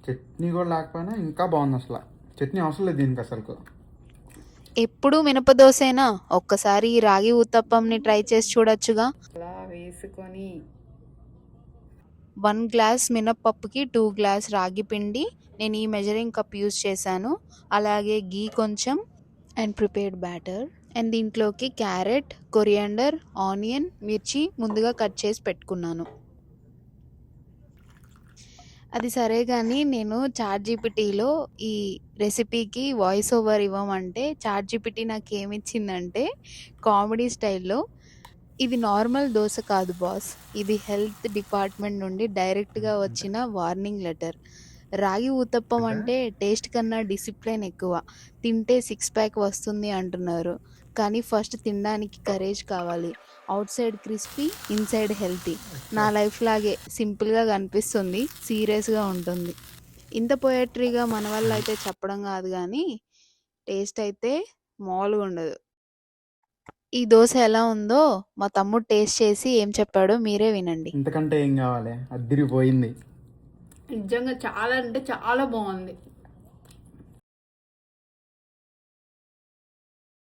చట్నీ కూడా లేకపోయినా ఇంకా బాగుంది. అసలు చట్నీ అవసరం లేదు దీనికి అసలు. ఎప్పుడు మినపదోసేనా? ఒక్కసారి ఈ రాగి ఊతప్పంని ట్రై చేసి చూడొచ్చుగా. అలా వేసుకొని 1 గ్లాస్ మినప్పప్పుకి 2 గ్లాస్ రాగి పిండి. నేను ఈ మెజరింగ్ కప్ యూజ్ చేశాను. అలాగే గీ కొంచెం అండ్ ప్రిపేర్డ్ బ్యాటర్. అండ్ దీంట్లోకి క్యారెట్, కొరియాండర్, ఆనియన్, మిర్చి ముందుగా కట్ చేసి పెట్టుకున్నాను. అది సరే కానీ నేను చాట్‌జీపీటీలో ఈ రెసిపీకి వాయిస్ ఓవర్ ఇవ్వమంటే చాట్‌జీపీటీ నాకేమిచ్చిందంటే కామెడీ స్టైల్‌లో, "ఇది నార్మల్ దోస కాదు బాస్. ఇది హెల్త్ డిపార్ట్మెంట్ నుండి డైరెక్ట్‌గా వచ్చిన వార్నింగ్ లెటర్. రాగి ఊతప్పం అంటే అంటే టేస్ట్ కన్నా డిసిప్లిన్ ఎక్కువ. తింటే సిక్స్ ప్యాక్ వస్తుంది అంటున్నారు. కానీ ఫస్ట్ తినడానికి కరేజ్ కావాలి. Out side crispy, inside healthy. నా లైఫ్ లాగే సింపుల్‌గా కనిపిస్తుంది, సీరియస్‌గా ఉంటుంది." ఇంత పొయట్రీగా మన వల్ల అయితే చెప్పడం కాదు కానీ టేస్ట్ అయితే మామూలుగా ఉండదు. ఈ దోశ ఎలా ఉందో మా తమ్ముడు టేస్ట్ చేసి ఏం చెప్పాడో మీరే వినండి. ఇంతకంటే ఏం కావాలి, అద్దిరిపోయింది. నిజంగా చాలా అంటే చాలా బాగుంది.